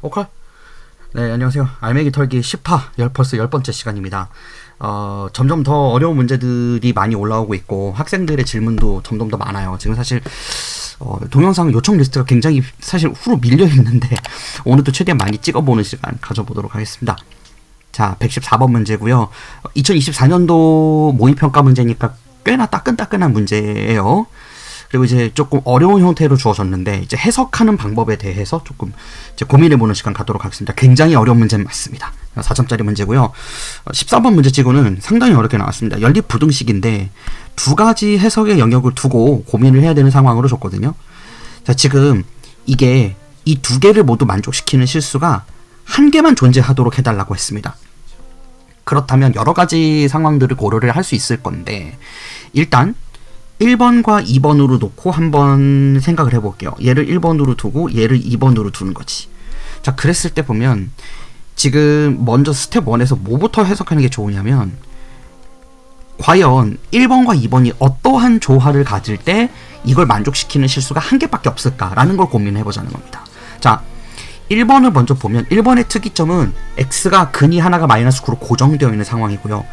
오컬? 네, 안녕하세요. 알맹이 털기 10화, 벌써 10번째 시간입니다. 점점 더 어려운 문제들이 많이 올라오고 있고, 학생들의 질문도 점점 더 많아요. 지금 사실, 동영상 요청 리스트가 굉장히 사실 후로 밀려 있는데, 오늘도 최대한 많이 찍어보는 시간 가져보도록 하겠습니다. 자, 114번 문제고요. 2024년도 모의평가 문제니까 꽤나 따끈따끈한 문제예요. 그리고 이제 조금 어려운 형태로 주어졌는데 이제 해석하는 방법에 대해서 조금 이제 고민해보는 시간 갖도록 하겠습니다. 굉장히 어려운 문제는 맞습니다. 4점짜리 문제고요. 13번 문제치고는 상당히 어렵게 나왔습니다. 연립부등식인데 두 가지 해석의 영역을 두고 고민을 해야 되는 상황으로 줬거든요. 자, 지금 이게 이 두 개를 모두 만족시키는 실수가 한 개만 존재하도록 해달라고 했습니다. 그렇다면 여러 가지 상황들을 고려를 할 수 있을 건데 일단 1번과 2번으로 놓고 한번 생각을 해볼게요. 얘를 1번으로 두고 얘를 2번으로 두는 거지. 자, 그랬을 때 보면 지금 먼저 스텝 1에서 뭐부터 해석하는 게 좋으냐면 과연 1번과 2번이 어떠한 조화를 가질 때 이걸 만족시키는 실수가 한 개밖에 없을까라는 걸 고민해보자는 겁니다. 자, 1번을 먼저 보면 1번의 특이점은 x가 근이 하나가 마이너스 9로 고정되어 있는 상황이고요.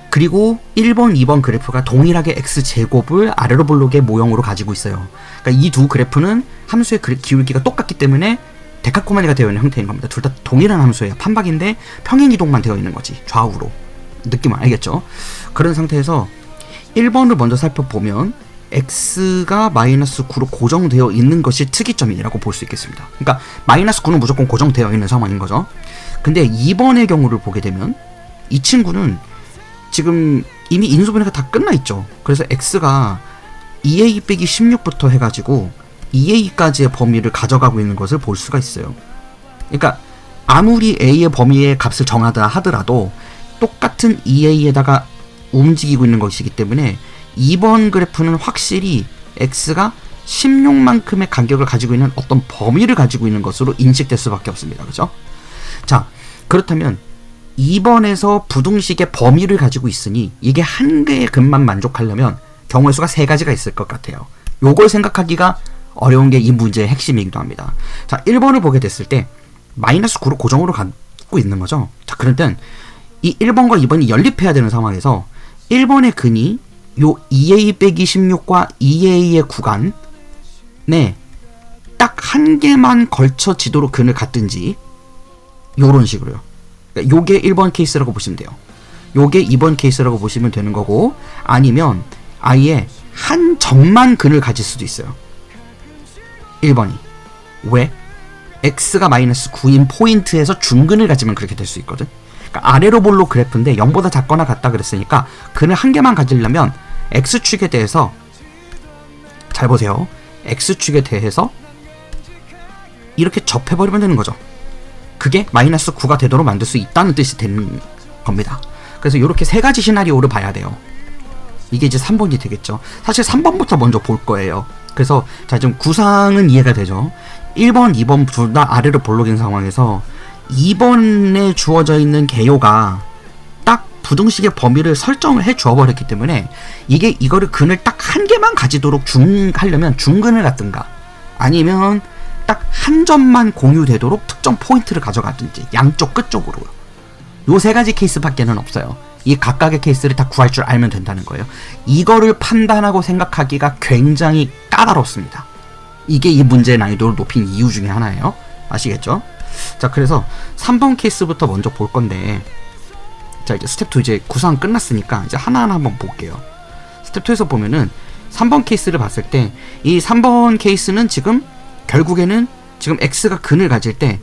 그리고 1번, 2번 그래프가 동일하게 x제곱을 아래로 볼록의 모형으로 가지고 있어요. 그러니까 이 두 그래프는 함수의 기울기가 똑같기 때문에 데카코마니가 되어 있는 형태인 겁니다. 둘 다 동일한 함수예요. 판박인데 평행이동만 되어 있는 거지. 좌우로. 느낌은 알겠죠? 그런 상태에서 1번을 먼저 살펴보면 x가 마이너스 9로 고정되어 있는 것이 특이점이라고 볼 수 있겠습니다. 그러니까 마이너스 9는 무조건 고정되어 있는 상황인 거죠. 근데 2번의 경우를 보게 되면 이 친구는 지금 이미 인수분해가 다 끝나 있죠. 그래서 x가 2a 빼기 16부터 해가지고 2a까지의 범위를 가져가고 있는 것을 볼 수가 있어요. 그러니까 아무리 a의 범위의 값을 정하다 하더라도 똑같은 2a에다가 움직이고 있는 것이기 때문에 2번 그래프는 확실히 x가 16만큼의 간격을 가지고 있는 어떤 범위를 가지고 있는 것으로 인식될 수밖에 없습니다. 그죠? 자, 그렇다면 2번에서 부등식의 범위를 가지고 있으니 이게 한 개의 근만 만족하려면 경우의 수가 세 가지가 있을 것 같아요. 요걸 생각하기가 어려운 게 이 문제의 핵심이기도 합니다. 자, 1번을 보게 됐을 때 마이너스 9로 고정으로 갖고 있는 거죠. 자, 그러면 이 1번과 2번이 연립해야 되는 상황에서 1번의 근이 요 2a 빼기 16과 2a의 구간에 딱 한 개만 걸쳐지도록 근을 갖든지 요런 식으로요. 요게 1번 케이스라고 보시면 돼요. 요게 2번 케이스라고 보시면 되는 거고, 아니면 아예 한 점만 근을 가질 수도 있어요. 1번이. 왜? x가 마이너스 9인 포인트에서 중근을 가지면 그렇게 될 수 있거든. 그러니까 아래로 볼록 그래프인데 0보다 작거나 같다 그랬으니까 근을 한 개만 가지려면 x축에 대해서 잘 보세요. x축에 대해서 이렇게 접해버리면 되는 거죠. 그게 마이너스 9가 되도록 만들 수 있다는 뜻이 되는 겁니다. 그래서 이렇게 세 가지 시나리오를 봐야 돼요. 이게 이제 3번이 되겠죠. 사실 3번부터 먼저 볼 거예요. 그래서 자, 지금 구상은 이해가 되죠. 1번, 2번 둘 다 아래로 볼록인 상황에서 2번에 주어져 있는 개요가 딱 부등식의 범위를 설정을 해 주어버렸기 때문에 이거를 근을 딱 한 개만 가지도록 하려면 중근을 갖든가 아니면 딱 한 점만 공유되도록 특정 포인트를 가져가든지 양쪽 끝쪽으로요. 요 세 가지 케이스밖에는 없어요. 이 각각의 케이스를 다 구할 줄 알면 된다는 거예요. 이거를 판단하고 생각하기가 굉장히 까다롭습니다. 이게 이 문제의 난이도를 높인 이유 중에 하나예요. 아시겠죠? 자, 그래서 3번 케이스부터 먼저 볼 건데, 자, 이제 스텝 2 이제 구상 끝났으니까 이제 하나하나 한번 볼게요. 스텝 2에서 보면은 3번 케이스를 봤을 때 이 3번 케이스는 지금 결국에는 지금 x가 근을 가질 때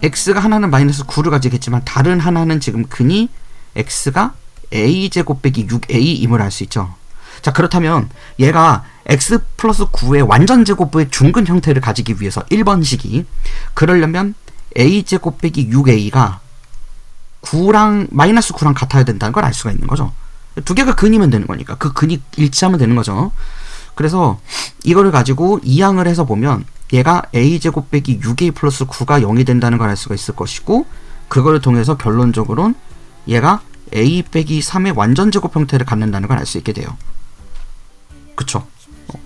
x가 하나는 마이너스 9를 가지겠지만 다른 하나는 지금 근이 x가 a제곱 빼기 6a임을 알 수 있죠. 자, 그렇다면 얘가 x 플러스 9의 완전 제곱의 중근 형태를 가지기 위해서 1번식이 그러려면 a제곱 빼기 6a가 9랑 마이너스 9랑 같아야 된다는 걸 알 수가 있는 거죠. 두 개가 근이면 되는 거니까 그 근이 일치하면 되는 거죠. 그래서 이거를 가지고 이항을 해서 보면 얘가 a제곱 빼기 6a 플러스 9가 0이 된다는 걸 알 수가 있을 것이고, 그거를 통해서 결론적으로는 얘가 a 빼기 3의 완전 제곱 형태를 갖는다는 걸 알 수 있게 돼요. 그쵸?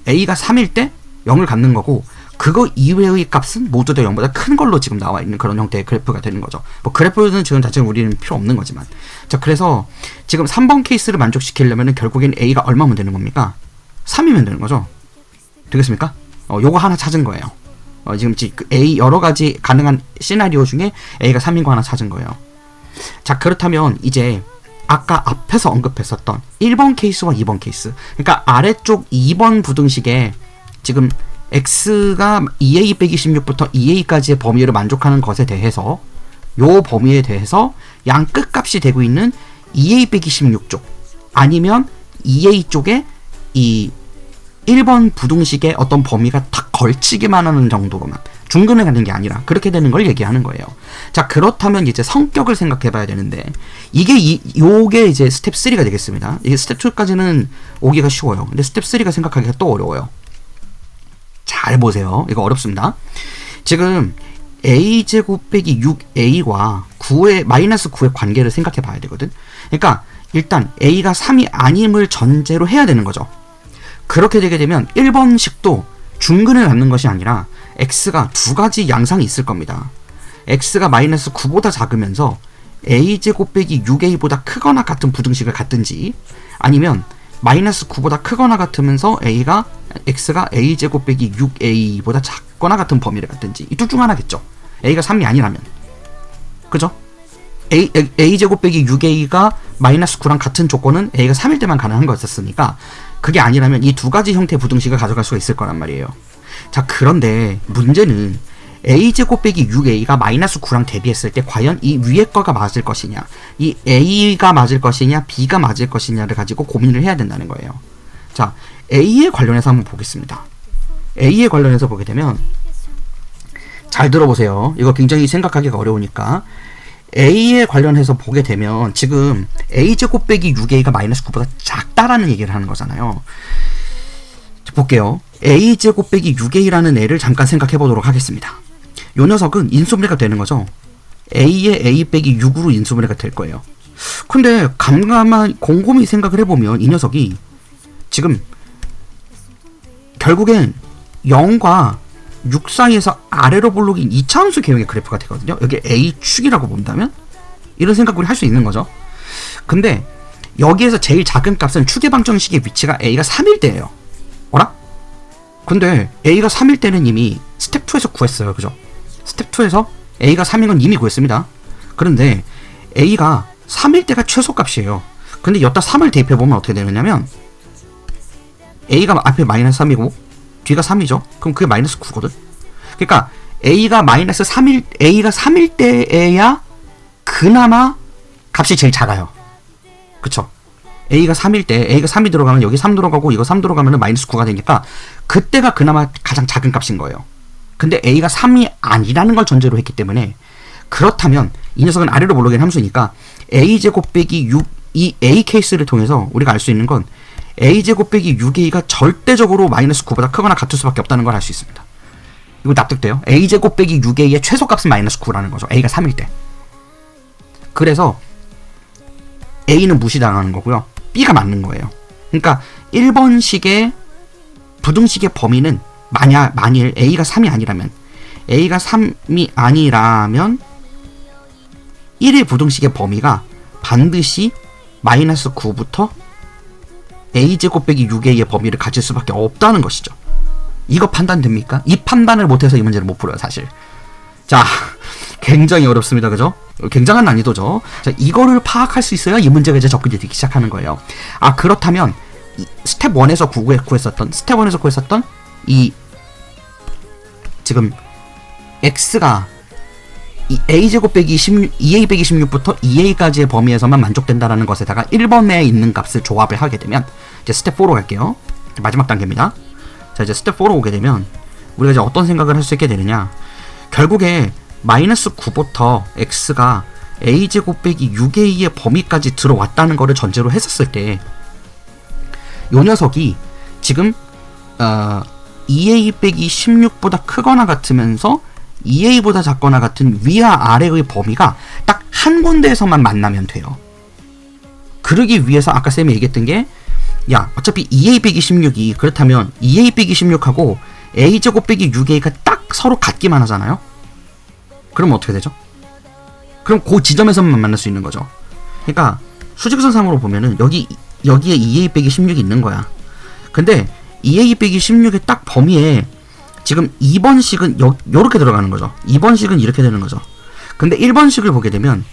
a가 3일 때 0을 갖는 거고 그거 이외의 값은 모두 다 0보다 큰 걸로 지금 나와 있는 그런 형태의 그래프가 되는 거죠. 뭐 그래프는 지금 자체는 우리는 필요 없는 거지만. 자, 그래서 지금 3번 케이스를 만족시키려면 결국엔 a가 얼마면 되는 겁니까? 3이면 되는 거죠. 되겠습니까? 요거 하나 찾은 거예요. 지금 a 여러 가지 가능한 시나리오 중에 a가 3인 거 하나 찾은 거예요. 자, 그렇다면 이제 아까 앞에서 언급했었던 1번 케이스와 2번 케이스, 그러니까 아래쪽 2번 부등식에 지금 x가 2a 빼기 16부터 2a까지의 범위를 만족하는 것에 대해서 요 범위에 대해서 양 끝값이 되고 있는 2a 빼기 16쪽 아니면 2a 쪽에 이 1번 부등식의 어떤 범위가 탁 걸치기만 하는 정도로만 중근을 갖는 게 아니라 그렇게 되는 걸 얘기하는 거예요. 자, 그렇다면 이제 성격을 생각해 봐야 되는데 요게 이제 스텝 3가 되겠습니다. 이게 스텝 2까지는 오기가 쉬워요. 근데 스텝 3가 생각하기가 또 어려워요. 잘 보세요. 이거 어렵습니다. 지금 a제곱 빼기 6a와 9의 마이너스 9의 관계를 생각해 봐야 되거든. 그러니까 일단 a가 3이 아님을 전제로 해야 되는 거죠. 그렇게 되게 되면 1번식도 중근을 갖는 것이 아니라 x가 두 가지 양상이 있을 겁니다. x가 마이너스 9보다 작으면서 a제곱 빼기 6a보다 크거나 같은 부등식을 갖든지 아니면 마이너스 9보다 크거나 같으면서 x가 a제곱 빼기 6a보다 작거나 같은 범위를 갖든지 이 둘 중 하나겠죠. a가 3이 아니라면. 그죠? a제곱 빼기 6a가 마이너스 9랑 같은 조건은 a가 3일 때만 가능한 거였었으니까 그게 아니라면 이 두 가지 형태의 부등식을 가져갈 수가 있을 거란 말이에요. 자, 그런데 문제는 a제곱 빼기 6a가 마이너스 9랑 대비했을 때 과연 이 위에 거가 맞을 것이냐, 이 a가 맞을 것이냐, b가 맞을 것이냐를 가지고 고민을 해야 된다는 거예요. 자, a에 관련해서 한번 보겠습니다. a에 관련해서 보게 되면 잘 들어보세요. 이거 굉장히 생각하기가 어려우니까 a에 관련해서 보게 되면 지금 a제곱 빼기 6a가 마이너스 9보다 작다라는 얘기를 하는 거잖아요. 자, 볼게요. a제곱 빼기 6a라는 애를 잠깐 생각해 보도록 하겠습니다. 요 녀석은 인수분해가 되는 거죠. a에 a 빼기 6으로 인수분해가 될 거예요. 근데 곰곰이 생각을 해보면 이 녀석이 지금 결국엔 0과 6 사이에서 아래로 볼록인 2차함수 개형의 그래프가 되거든요. 여기 a축이라고 본다면 이런 생각을 할 수 있는 거죠. 근데 여기에서 제일 작은 값은 추계 방정식의 위치가 a가 3일 때예요. 어라? 근데 a가 3일 때는 이미 스텝 2에서 구했어요. 그죠? 스텝 2에서 a가 3인 건 이미 구했습니다. 그런데 a가 3일 때가 최소값이에요. 근데 여기다 3을 대입해보면 어떻게 되느냐면 a가 앞에 마이너스 3이고 뒤가 3이죠. 그럼 그게 마이너스 9거든. 그러니까 a가 3일 때에야 그나마 값이 제일 작아요. 그쵸? a가 3일 때 a가 3이 들어가면 여기 3 들어가고 이거 3 들어가면 마이너스 9가 되니까 그때가 그나마 가장 작은 값인 거예요. 근데 a가 3이 아니라는 걸 전제로 했기 때문에 그렇다면 이 녀석은 아래로 몰려간 함수니까 a제곱 빼기 6 이 a 케이스를 통해서 우리가 알 수 있는 건 a제곱 빼기 6a가 절대적으로 마이너스 9보다 크거나 같을 수밖에 없다는 걸 알 수 있습니다. 이거 납득돼요? a제곱 빼기 6a의 최소값은 마이너스 9라는 거죠. a가 3일 때. 그래서 a는 무시당하는 거고요. b가 맞는 거예요. 그러니까 1번식의 부등식의 범위는 만일 a가 3이 아니라면 1의 부등식의 범위가 반드시 마이너스 9부터 a제곱 빼기 6a의 범위를 가질 수밖에 없다는 것이죠. 이거 판단됩니까? 이 판단을 못해서 이 문제를 못 풀어요, 사실. 자, 굉장히 어렵습니다. 그죠? 굉장한 난이도죠. 자, 이거를 파악할 수 있어야 이 문제가 이제 접근이 되기 시작하는 거예요. 아, 그렇다면 스텝 1에서 구했었던 이 지금 x가 이 a제곱 빼기 2a 빼기 16부터 2a까지의 범위에서만 만족된다라는 것에다가 1번에 있는 값을 조합을 하게 되면 이제 스텝 4로 갈게요. 마지막 단계입니다. 자, 이제 스텝 4로 오게 되면 우리가 이제 어떤 생각을 할 수 있게 되느냐, 결국에 마이너스 9부터 x가 a제곱 빼기 6a의 범위까지 들어왔다는 거를 전제로 했었을 때 요 녀석이 지금 2a 빼기 16보다 크거나 같으면서 2a보다 작거나 같은 위와 아래의 범위가 딱 한 군데에서만 만나면 돼요. 그러기 위해서 아까 쌤이 얘기했던 게 야 어차피 2a 빼기 16이 그렇다면 2a 빼기 16하고 a제곱 빼기 6a가 딱 서로 같기만 하잖아요. 그럼 어떻게 되죠? 그럼 그 지점에서만 만날 수 있는 거죠. 그러니까 수직선상으로 보면은 여기에 2a 빼기 16이 있는 거야. 근데 2a 빼기 16의 딱 범위에 지금 2번식은 요렇게 들어가는 거죠. 2번식은 이렇게 되는 거죠. 근데 1번식을 보게 되면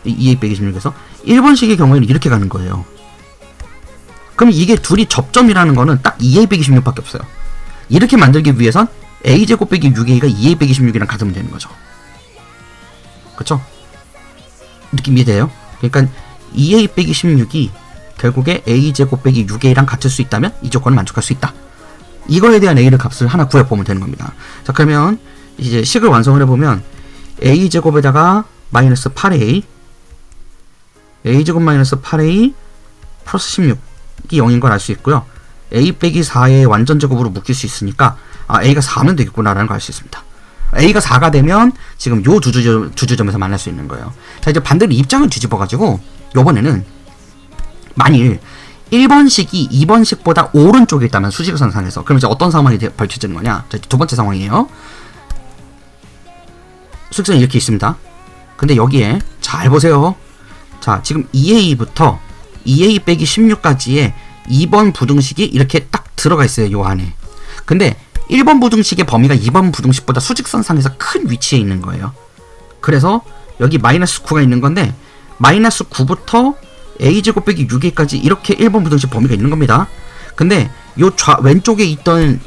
2a 빼기 16에서 1번식의 경우에는 이렇게 가는 거예요. 그럼 이게 둘이 접점이라는 거는 딱 2a 빼기 16밖에 없어요. 이렇게 만들기 위해선 a제곱 빼기 6a가 2a 빼기 16이랑 같으면 되는 거죠. 그쵸? 느낌 이해돼요? 그러니까 2a 빼기 16이 결국에 a제곱 빼기 6a랑 같을 수 있다면 이 조건을 만족할 수 있다. 이거에 대한 a를 값을 하나 구해보면 되는 겁니다. 자, 그러면 이제 식을 완성을 해보면 a제곱에다가 마이너스 8a a제곱 마이너스 8a 플러스 16이 0인 걸 알 수 있고요. a 빼기 4의 완전제곱으로 묶일 수 있으니까 a가 4면 되겠구나라는 걸 알 수 있습니다. a가 4가 되면 지금 요 두 주점에서 만날 수 있는 거예요. 자, 이제 반대로 입장을 뒤집어가지고 요번에는 만일 1번식이 2번식보다 오른쪽에 있다면 수직선상에서 그럼 이제 어떤 상황이 벌쳐지는 거냐. 자, 두 번째 상황이에요. 수직선이 이렇게 있습니다. 근데 여기에 잘 보세요. 자, 지금 2a부터 2a 빼기 16까지의 2번 부등식이 이렇게 딱 들어가 있어요. 요 안에. 근데 1번 부등식의 범위가 2번 부등식보다 수직선상에서 큰 위치에 있는 거예요. 그래서 여기 마이너스 9가 있는 건데 마이너스 9부터 a제곱 빼기 6a까지 이렇게 1번 부등식 범위가 있는 겁니다. 근데 요 왼쪽에 있던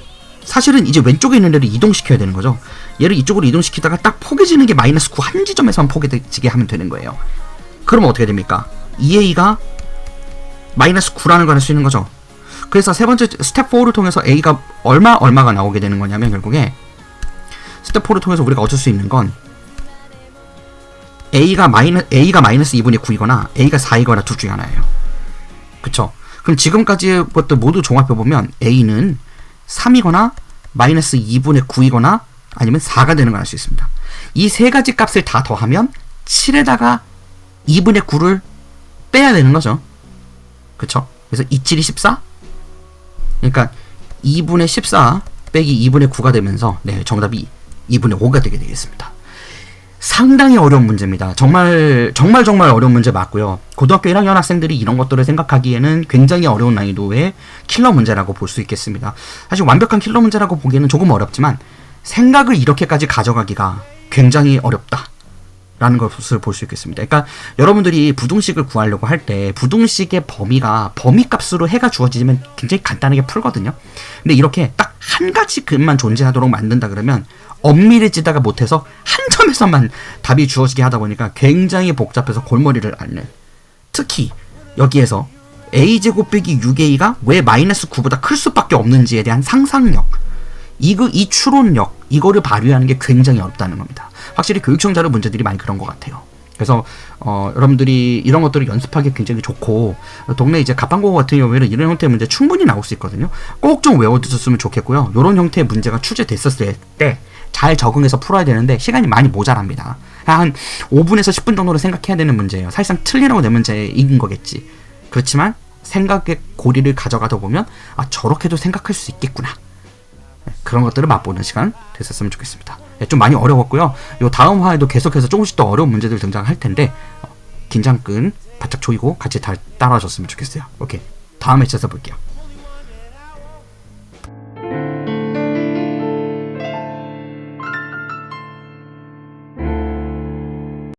사실은 이제 왼쪽에 있는 애를 이동시켜야 되는 거죠. 얘를 이쪽으로 이동시키다가 딱 포개지는 게 마이너스 9 한 지점에서만 포개지게 하면 되는 거예요. 그러면 어떻게 됩니까? 2a가 마이너스 9라는 걸 할 수 있는 거죠. 그래서 세 번째 스텝 4를 통해서 a가 얼마가 나오게 되는 거냐면 결국에 스텝 4를 통해서 우리가 얻을 수 있는 건 a가 마이너스 2분의 9이거나 a가 4이거나 둘 중에 하나예요. 그쵸? 그럼 지금까지의 것들 모두 종합해보면 a는 3이거나 마이너스 2분의 9이거나 아니면 4가 되는 걸 알 수 있습니다. 이 세 가지 값을 다 더하면 7에다가 2분의 9를 빼야 되는 거죠. 그쵸? 그래서 27이 14? 그러니까 2분의 14 빼기 2분의 9가 되면서 네, 정답이 2분의 5가 되게 되겠습니다. 상당히 어려운 문제입니다. 정말 어려운 문제 맞고요. 고등학교 1학년 학생들이 이런 것들을 생각하기에는 굉장히 어려운 난이도의 킬러 문제라고 볼 수 있겠습니다. 사실 완벽한 킬러 문제라고 보기에는 조금 어렵지만 생각을 이렇게까지 가져가기가 굉장히 어렵다 라는 것을 볼 수 있겠습니다. 그러니까 여러분들이 부등식을 구하려고 할 때 부등식의 범위값으로 해가 주어지면 굉장히 간단하게 풀거든요. 근데 이렇게 딱 한 가지 값만 존재하도록 만든다 그러면 엄밀해지다가 못해서 한 점에서만 답이 주어지게 하다 보니까 굉장히 복잡해서 골머리를 앓는, 특히 여기에서 a제곱 빼기 6a가 왜 마이너스 9보다 클 수밖에 없는지에 대한 상상력, 이 추론력, 이거를 발휘하는 게 굉장히 어렵다는 겁니다. 확실히 교육청 자료 문제들이 많이 그런 것 같아요. 그래서 여러분들이 이런 것들을 연습하기 굉장히 좋고, 동네 이제 갑판고고 같은 경우에는 이런 형태의 문제 충분히 나올 수 있거든요. 꼭 좀 외워두셨으면 좋겠고요. 이런 형태의 문제가 출제됐었을 때 잘 적응해서 풀어야 되는데 시간이 많이 모자랍니다. 한 5분에서 10분 정도로 생각해야 되는 문제예요. 사실상 틀리라고 내 문제인 거겠지. 그렇지만 생각의 고리를 가져가다 보면 저렇게도 생각할 수 있겠구나, 그런 것들을 맛보는 시간 됐었으면 좋겠습니다. 좀 많이 어려웠고요. 요 다음 화에도 계속해서 조금씩 더 어려운 문제들 등장할 텐데 긴장끈 바짝 조이고 같이 따라와줬으면 좋겠어요. 오케이, 다음에 찾아볼게요.